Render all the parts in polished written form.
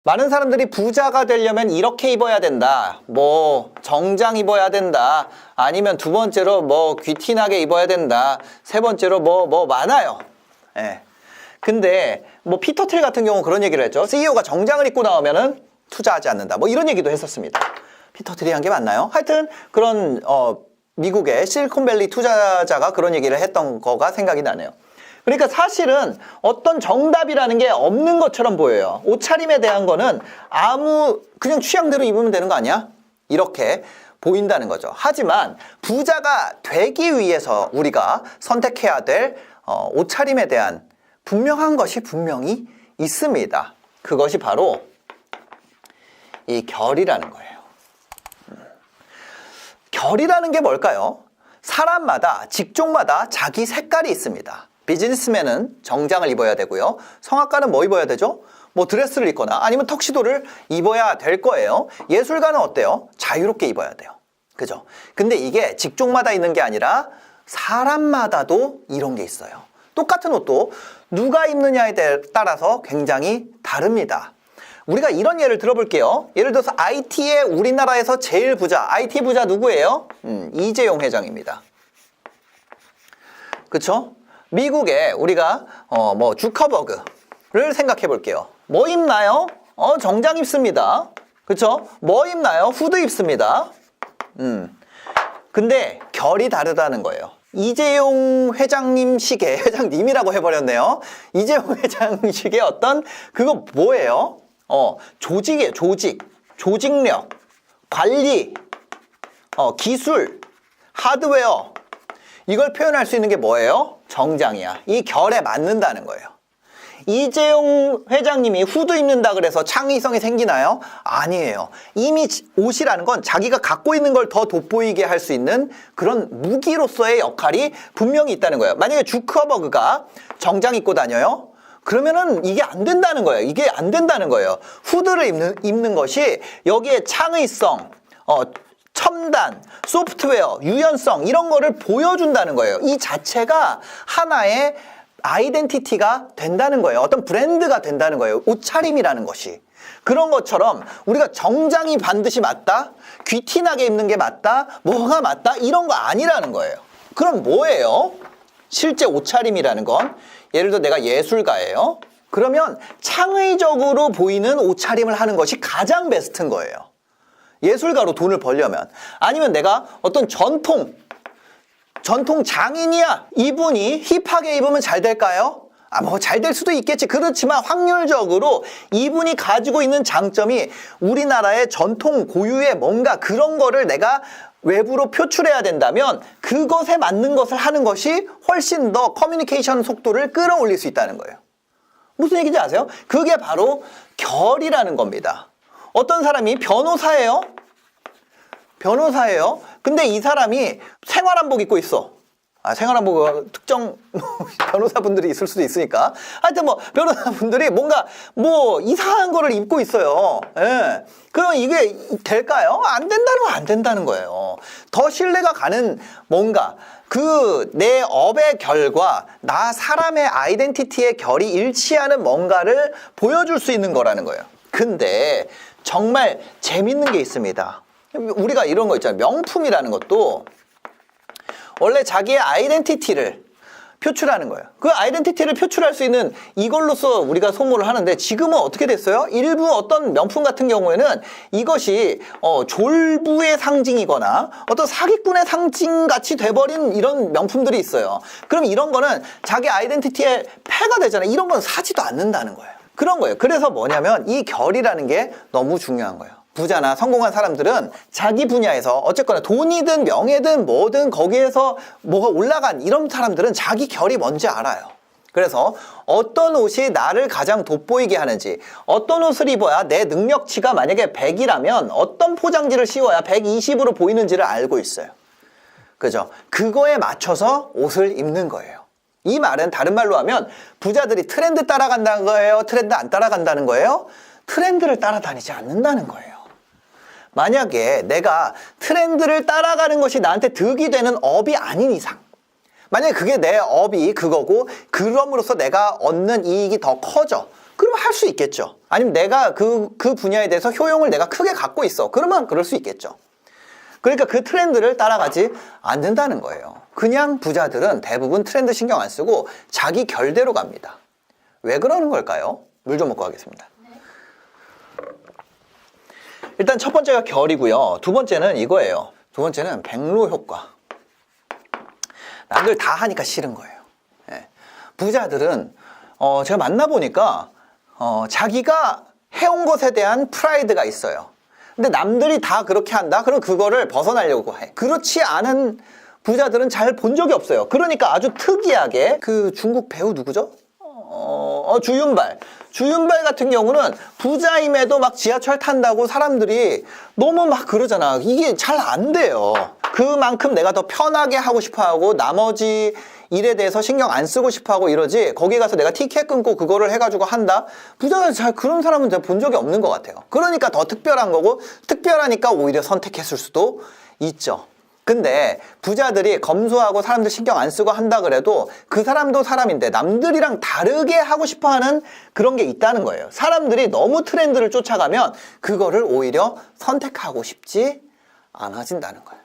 많은 사람들이 부자가 되려면 이렇게 입어야 된다. 뭐 정장 입어야 된다. 아니면 두 번째로 뭐 귀티나게 입어야 된다. 세 번째로 뭐 많아요. 예. 근데 뭐 피터 틸 같은 경우 그런 얘기를 했죠. CEO가 정장을 입고 나오면은 투자하지 않는다. 뭐 이런 얘기도 했었습니다. 피터 틸이 한 게 맞나요? 하여튼 그런 미국의 실리콘밸리 투자자가 그런 얘기를 했던 거가 생각이 나네요. 그러니까 사실은 어떤 정답이라는 게 없는 것처럼 보여요. 옷차림에 대한 거는 그냥 취향대로 입으면 되는 거 아니야? 이렇게 보인다는 거죠. 하지만 부자가 되기 위해서 우리가 선택해야 될 옷차림에 대한 분명한 것이 분명히 있습니다. 그것이 바로 이 결이라는 거예요. 결이라는 게 뭘까요? 사람마다, 직종마다 자기 색깔이 있습니다. 비즈니스맨은 정장을 입어야 되고요. 성악가는 뭐 입어야 되죠? 뭐 드레스를 입거나 아니면 턱시도를 입어야 될 거예요. 예술가는 어때요? 자유롭게 입어야 돼요. 그죠? 근데 이게 직종마다 있는 게 아니라 사람마다도 이런 게 있어요. 똑같은 옷도 누가 입느냐에 따라서 굉장히 다릅니다. 우리가 이런 예를 들어볼게요. 예를 들어서 IT의 우리나라에서 제일 부자, IT 부자 누구예요? 이재용 회장입니다. 그쵸? 미국에 우리가 뭐 주커버그를 생각해 볼게요. 뭐 입나요? 정장 입습니다. 그쵸? 뭐 입나요? 후드 입습니다. 근데 결이 다르다는 거예요. 이재용 회장님식의, 회장님이라고 해버렸네요. 이재용 회장식의 어떤 그거 뭐예요? 조직이에요. 조직력, 관리, 기술, 하드웨어, 이걸 표현할 수 있는 게 뭐예요? 정장이야. 이 결에 맞는다는 거예요. 이재용 회장님이 후드 입는다 그래서 창의성이 생기나요? 아니에요. 이미 옷이라는 건 자기가 갖고 있는 걸 더 돋보이게 할 수 있는 그런 무기로서의 역할이 분명히 있다는 거예요. 만약에 주커버그가 정장 입고 다녀요? 그러면은 이게 안 된다는 거예요. 이게 안 된다는 거예요. 후드를 입는 것이 여기에 창의성, 첨단, 소프트웨어, 유연성 이런 거를 보여준다는 거예요. 이 자체가 하나의 아이덴티티가 된다는 거예요. 어떤 브랜드가 된다는 거예요. 옷차림이라는 것이. 그런 것처럼 우리가 정장이 반드시 맞다? 귀티나게 입는 게 맞다? 뭐가 맞다? 이런 거 아니라는 거예요. 그럼 뭐예요? 실제 옷차림이라는 건 예를 들어 내가 예술가예요. 그러면 창의적으로 보이는 옷차림을 하는 것이 가장 베스트인 거예요. 예술가로 돈을 벌려면. 아니면 내가 어떤 전통 장인이야. 이분이 힙하게 입으면 잘 될까요? 뭐 잘 될 수도 있겠지. 그렇지만 확률적으로 이분이 가지고 있는 장점이 우리나라의 전통 고유의 뭔가 그런 거를 내가 외부로 표출해야 된다면 그것에 맞는 것을 하는 것이 훨씬 더 커뮤니케이션 속도를 끌어올릴 수 있다는 거예요. 무슨 얘기인지 아세요? 그게 바로 결이라는 겁니다. 어떤 사람이 변호사예요. 근데 이 사람이 생활한복 입고 있어. 생활한복 특정 변호사분들이 있을 수도 있으니까. 하여튼 뭐 변호사분들이 뭔가 뭐 이상한 거를 입고 있어요. 예. 그럼 이게 될까요? 안 된다는 건 안 된다는 거예요. 더 신뢰가 가는 뭔가 내 업의 결과 나 사람의 아이덴티티의 결이 일치하는 뭔가를 보여줄 수 있는 거라는 거예요. 근데 정말 재밌는 게 있습니다. 우리가 이런 거 있잖아요. 명품이라는 것도 원래 자기의 아이덴티티를 표출하는 거예요. 그 아이덴티티를 표출할 수 있는 이걸로써 우리가 소모를 하는데 지금은 어떻게 됐어요? 일부 어떤 명품 같은 경우에는 이것이 졸부의 상징이거나 어떤 사기꾼의 상징같이 돼버린 이런 명품들이 있어요. 그럼 이런 거는 자기 아이덴티티의 폐가 되잖아요. 이런 건 사지도 않는다는 거예요. 그런 거예요. 그래서 뭐냐면 이 결이라는 게 너무 중요한 거예요. 부자나 성공한 사람들은 자기 분야에서 어쨌거나 돈이든 명예든 뭐든 거기에서 뭐가 올라간 이런 사람들은 자기 결이 뭔지 알아요. 그래서 어떤 옷이 나를 가장 돋보이게 하는지, 어떤 옷을 입어야 내 능력치가 만약에 100이라면 어떤 포장지를 씌워야 120으로 보이는지를 알고 있어요. 그죠? 그거에 맞춰서 옷을 입는 거예요. 이 말은 다른 말로 하면 부자들이 트렌드 따라간다는 거예요? 트렌드 안 따라간다는 거예요? 트렌드를 따라다니지 않는다는 거예요. 만약에 내가 트렌드를 따라가는 것이 나한테 득이 되는 업이 아닌 이상, 만약에 그게 내 업이 그거고 그럼으로써 내가 얻는 이익이 더 커져. 그러면 할 수 있겠죠. 아니면 내가 그 분야에 대해서 효용을 내가 크게 갖고 있어. 그러면 그럴 수 있겠죠. 그러니까 그 트렌드를 따라가지 않는다는 거예요. 그냥 부자들은 대부분 트렌드 신경 안 쓰고 자기 결대로 갑니다. 왜 그러는 걸까요? 물 좀 먹고 가겠습니다. 일단 첫 번째가 결이고요. 두 번째는 이거예요. 두 번째는 백로 효과. 남들 다 하니까 싫은 거예요. 예. 부자들은 제가 만나보니까 자기가 해온 것에 대한 프라이드가 있어요. 근데 남들이 다 그렇게 한다? 그럼 그거를 벗어나려고 해. 그렇지 않은 부자들은 잘 본 적이 없어요. 그러니까 아주 특이하게 그 중국 배우 누구죠? 주윤발 같은 경우는 부자임에도 막 지하철 탄다고 사람들이 너무 막 그러잖아. 이게 잘 안 돼요. 그만큼 내가 더 편하게 하고 싶어 하고 나머지 일에 대해서 신경 안 쓰고 싶어 하고 이러지, 거기 가서 내가 티켓 끊고 그거를 해가지고 한다? 부자들 잘 그런 사람은 제가 본 적이 없는 것 같아요. 그러니까 더 특별한 거고, 특별하니까 오히려 선택했을 수도 있죠. 근데 부자들이 검소하고 사람들 신경 안 쓰고 한다 그래도 그 사람도 사람인데 남들이랑 다르게 하고 싶어 하는 그런 게 있다는 거예요. 사람들이 너무 트렌드를 쫓아가면 그거를 오히려 선택하고 싶지 않아진다는 거예요.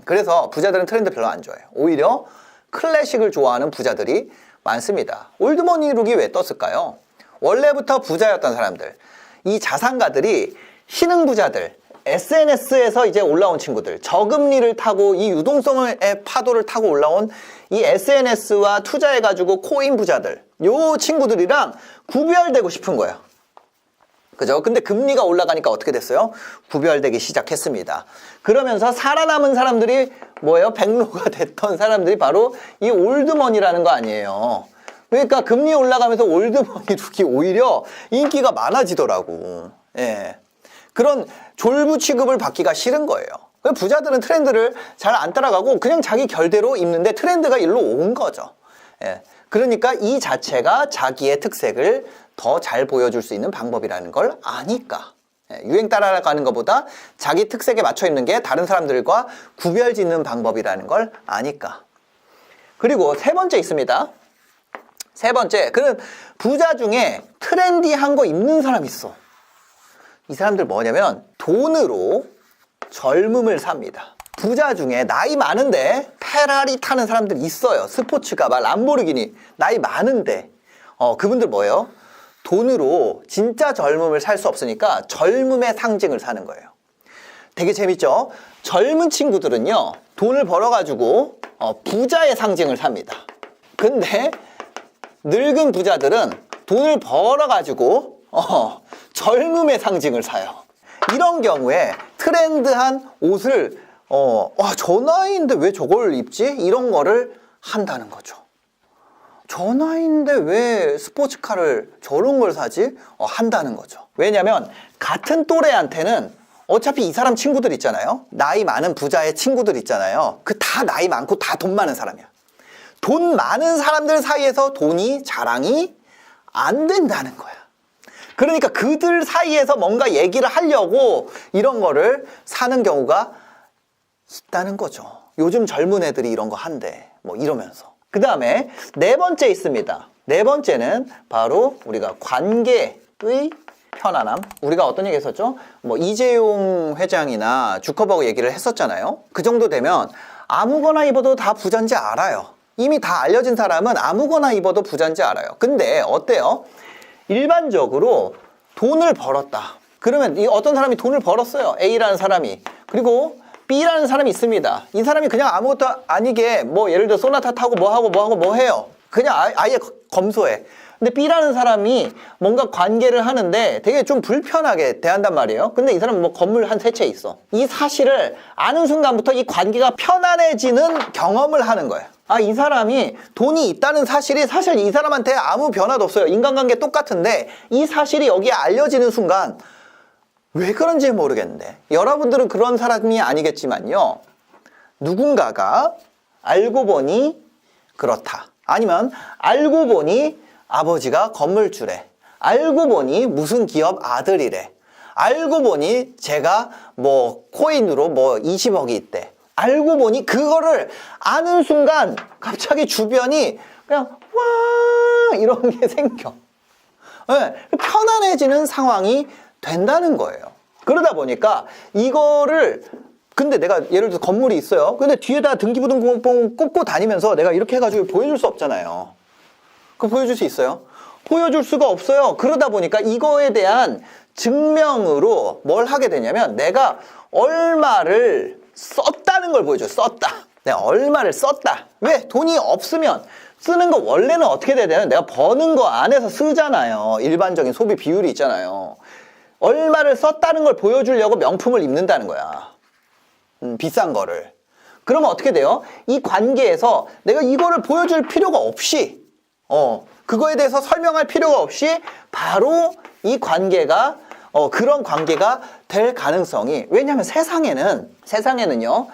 그래서 부자들은 트렌드 별로 안 좋아해요. 오히려 클래식을 좋아하는 부자들이 많습니다. 올드머니 룩이 왜 떴을까요? 원래부터 부자였던 사람들, 이 자산가들이 신흥 부자들, SNS에서 이제 올라온 친구들, 저금리를 타고 이 유동성의 파도를 타고 올라온 이 SNS와 투자해가지고 코인 부자들, 요 친구들이랑 구별되고 싶은 거예요. 그죠? 근데 금리가 올라가니까 어떻게 됐어요? 구별되기 시작했습니다. 그러면서 살아남은 사람들이 뭐예요? 백로가 됐던 사람들이 바로 이 올드머니라는 거 아니에요. 그러니까 금리 올라가면서 올드머니 룩이 오히려 인기가 많아지더라고. 예. 그런 졸부 취급을 받기가 싫은 거예요. 부자들은 트렌드를 잘 안 따라가고 그냥 자기 결대로 입는데 트렌드가 일로 온 거죠. 예. 그러니까 이 자체가 자기의 특색을 더 잘 보여줄 수 있는 방법이라는 걸 아니까. 예. 유행 따라가는 것보다 자기 특색에 맞춰 입는 게 다른 사람들과 구별 짓는 방법이라는 걸 아니까. 그리고 세 번째 있습니다. 세 번째, 그는 부자 중에 트렌디한 거 입는 사람이 있어. 이 사람들 뭐냐면 돈으로 젊음을 삽니다. 부자 중에 나이 많은데 페라리 타는 사람들 있어요. 스포츠카, 막 람보르기니, 나이 많은데 그분들 뭐예요? 돈으로 진짜 젊음을 살 수 없으니까 젊음의 상징을 사는 거예요. 되게 재밌죠? 젊은 친구들은요, 돈을 벌어가지고 부자의 상징을 삽니다. 근데 늙은 부자들은 돈을 벌어가지고 젊음의 상징을 사요. 이런 경우에 트렌드한 옷을 저 나이인데 왜 저걸 입지? 이런 거를 한다는 거죠. 저 나이인데 왜 스포츠카를 저런 걸 사지? 한다는 거죠. 왜냐면 같은 또래한테는 어차피 이 사람 친구들 있잖아요. 나이 많은 부자의 친구들 있잖아요. 그 다 나이 많고 다 돈 많은 사람이야. 돈 많은 사람들 사이에서 돈이 자랑이 안 된다는 거야. 그러니까 그들 사이에서 뭔가 얘기를 하려고 이런 거를 사는 경우가 있다는 거죠. 요즘 젊은 애들이 이런 거 한대. 뭐 이러면서. 그 다음에 네 번째 있습니다. 네 번째는 바로 우리가 관계의 편안함. 우리가 어떤 얘기 했었죠? 뭐 이재용 회장이나 주커버그 얘기를 했었잖아요. 그 정도 되면 아무거나 입어도 다 부자인지 알아요. 이미 다 알려진 사람은 아무거나 입어도 부자인지 알아요. 근데 어때요? 일반적으로 돈을 벌었다. 그러면 어떤 사람이 돈을 벌었어요. A라는 사람이. 그리고 B라는 사람이 있습니다. 이 사람이 그냥 아무것도 아니게 뭐 예를 들어 소나타 타고 뭐 하고 뭐 해요. 그냥 아예 검소해. 근데 B라는 사람이 뭔가 관계를 하는데 되게 좀 불편하게 대한단 말이에요. 근데 이 사람은 뭐 건물 한 3채 있어. 이 사실을 아는 순간부터 이 관계가 편안해지는 경험을 하는 거예요. 이 사람이 돈이 있다는 사실이 사실 이 사람한테 아무 변화도 없어요. 인간관계 똑같은데 이 사실이 여기에 알려지는 순간 왜 그런지 모르겠는데 여러분들은 그런 사람이 아니겠지만요. 누군가가 알고 보니 그렇다. 아니면 알고 보니 아버지가 건물주래. 알고 보니 무슨 기업 아들이래. 알고 보니 제가 뭐 코인으로 뭐 20억이 있대. 알고 보니 그거를 아는 순간 갑자기 주변이 그냥 와 이런 게 생겨. 네, 편안해지는 상황이 된다는 거예요. 그러다 보니까 이거를 근데 내가 예를 들어서 건물이 있어요. 근데 뒤에다 등기부등본 꽂고 다니면서 내가 이렇게 해가지고 보여줄 수 없잖아요. 그거 보여줄 수 있어요? 보여줄 수가 없어요. 그러다 보니까 이거에 대한 증명으로 뭘 하게 되냐면 내가 얼마를 썼다는 걸 보여줘요. 썼다. 내가 얼마를 썼다. 왜? 돈이 없으면 쓰는 거 원래는 어떻게 돼야 되냐면 내가 버는 거 안에서 쓰잖아요. 일반적인 소비 비율이 있잖아요. 얼마를 썼다는 걸 보여주려고 명품을 입는다는 거야. 비싼 거를. 그러면 어떻게 돼요? 이 관계에서 내가 이거를 보여줄 필요가 없이 그거에 대해서 설명할 필요가 없이 바로 이 관계가 그런 관계가 될 가능성이 왜냐하면 세상에는요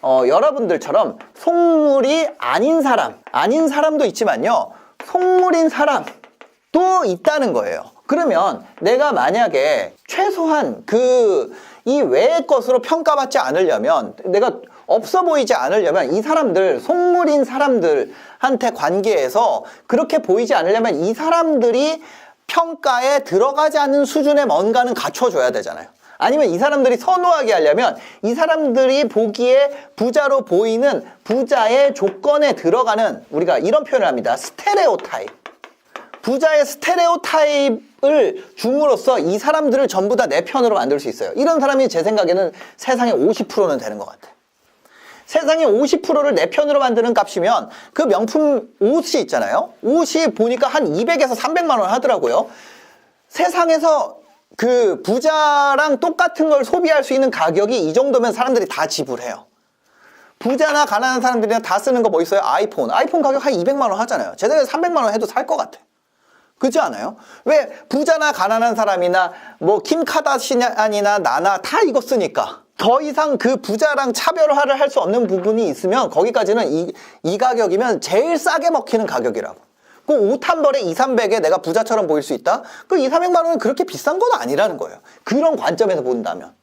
여러분들처럼 속물이 아닌 사람도 있지만요 속물인 사람도 있다는 거예요. 그러면 내가 만약에 최소한 이 외의 것으로 평가받지 않으려면 내가 없어 보이지 않으려면 이 사람들 속물인 사람들한테 관계에서 그렇게 보이지 않으려면 이 사람들이 평가에 들어가지 않는 수준의 뭔가는 갖춰줘야 되잖아요. 아니면 이 사람들이 선호하게 하려면 이 사람들이 보기에 부자로 보이는 부자의 조건에 들어가는 우리가 이런 표현을 합니다. 스테레오타입. 부자의 스테레오타입을 줌으로써 이 사람들을 전부 다 내 편으로 만들 수 있어요. 이런 사람이 제 생각에는 세상의 50%는 되는 것 같아요. 세상의 50%를 내 편으로 만드는 값이면 그 명품 옷이 있잖아요. 옷이 보니까 한 200에서 300만 원 하더라고요. 세상에서 그 부자랑 똑같은 걸 소비할 수 있는 가격이 이 정도면 사람들이 다 지불해요. 부자나 가난한 사람들이나 다 쓰는 거 뭐 있어요? 아이폰 가격 한 200만 원 하잖아요. 제 생각에 300만 원 해도 살 것 같아. 그렇지 않아요? 왜? 부자나 가난한 사람이나 뭐 킴 카다시안이나 나나 다 이거 쓰니까 더 이상 그 부자랑 차별화를 할 수 없는 부분이 있으면 거기까지는 이 가격이면 제일 싸게 먹히는 가격이라고. 그 옷 한 벌에 2, 300에 내가 부자처럼 보일 수 있다? 그 2, 300만 원은 그렇게 비싼 건 아니라는 거예요. 그런 관점에서 본다면.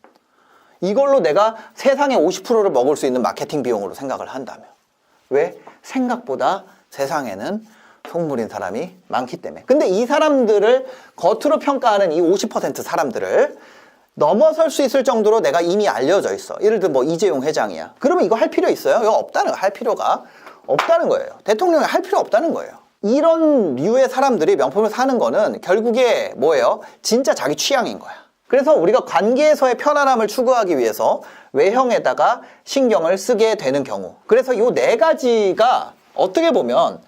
이걸로 내가 세상의 50%를 먹을 수 있는 마케팅 비용으로 생각을 한다면. 왜? 생각보다 세상에는 속물인 사람이 많기 때문에. 근데 이 사람들을 겉으로 평가하는 이 50% 사람들을 넘어설 수 있을 정도로 내가 이미 알려져 있어. 예를 들어 뭐 이재용 회장이야. 그러면 이거 할 필요 있어요? 이거 없다는 거, 할 필요가 없다는 거예요. 대통령이 할 필요 없다는 거예요. 이런 류의 사람들이 명품을 사는 거는 결국에 뭐예요? 진짜 자기 취향인 거야. 그래서 우리가 관계에서의 편안함을 추구하기 위해서 외형에다가 신경을 쓰게 되는 경우. 그래서 이 네 가지가 어떻게 보면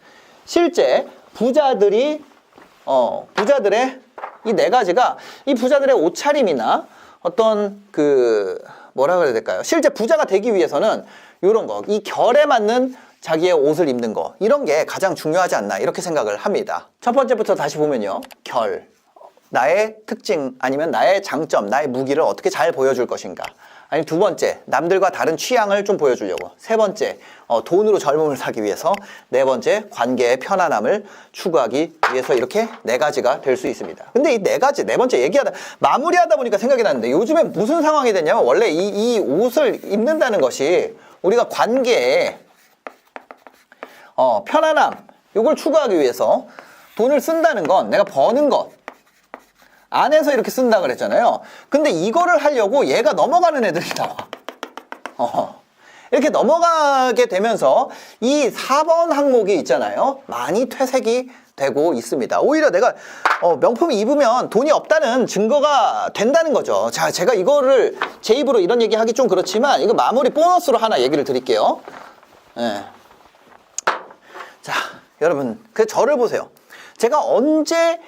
실제 부자들의 이 네 가지가 이 부자들의 옷차림이나 어떤 뭐라 그래야 될까요? 실제 부자가 되기 위해서는 이런 거, 이 결에 맞는 자기의 옷을 입는 거, 이런 게 가장 중요하지 않나 이렇게 생각을 합니다. 첫 번째부터 다시 보면요. 결. 나의 특징 아니면 나의 장점, 나의 무기를 어떻게 잘 보여줄 것인가. 아니 두 번째, 남들과 다른 취향을 좀 보여주려고. 세 번째, 돈으로 젊음을 사기 위해서. 네 번째, 관계의 편안함을 추구하기 위해서. 이렇게 네 가지가 될 수 있습니다. 근데 이 네 가지, 네 번째 마무리하다 보니까 생각이 났는데 요즘에 무슨 상황이 됐냐면 원래 이 옷을 입는다는 것이 우리가 관계에 편안함, 이걸 추구하기 위해서 돈을 쓴다는 건 내가 버는 것 안에서 이렇게 쓴다 그랬잖아요. 근데 이거를 하려고 얘가 넘어가는 애들이 나와. 이렇게 넘어가게 되면서 이 4번 항목이 있잖아요. 많이 퇴색이 되고 있습니다. 오히려 내가 명품 입으면 돈이 없다는 증거가 된다는 거죠. 자, 제가 이거를 제 입으로 이런 얘기 하기 좀 그렇지만 이거 마무리 보너스로 하나 얘기를 드릴게요. 네. 자, 여러분, 저를 보세요. 제가 언제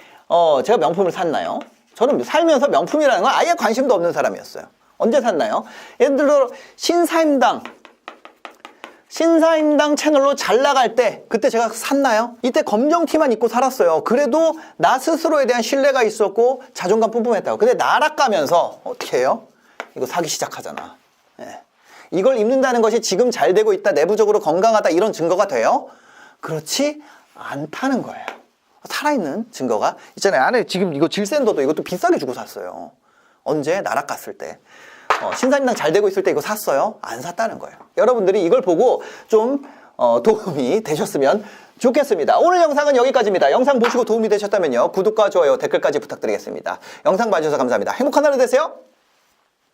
제가 명품을 샀나요? 저는 살면서 명품이라는 건 아예 관심도 없는 사람이었어요. 언제 샀나요? 예를 들어 신사임당 채널로 잘 나갈 때 그때 제가 샀나요? 이때 검정티만 입고 살았어요. 그래도 나 스스로에 대한 신뢰가 있었고 자존감 뿜뿜했다고. 근데 나락가면서 어떻게 해요? 이거 사기 시작하잖아. 네. 이걸 입는다는 것이 지금 잘 되고 있다, 내부적으로 건강하다 이런 증거가 돼요? 그렇지 않다는 거예요. 살아있는 증거가 있잖아요. 안에 지금 이거 질샌더도 이것도 비싸게 주고 샀어요. 언제? 나락 갔을 때. 신사임당 잘 되고 있을 때 이거 샀어요? 안 샀다는 거예요. 여러분들이 이걸 보고 좀 도움이 되셨으면 좋겠습니다. 오늘 영상은 여기까지입니다. 영상 보시고 도움이 되셨다면요. 구독과 좋아요, 댓글까지 부탁드리겠습니다. 영상 봐주셔서 감사합니다. 행복한 하루 되세요.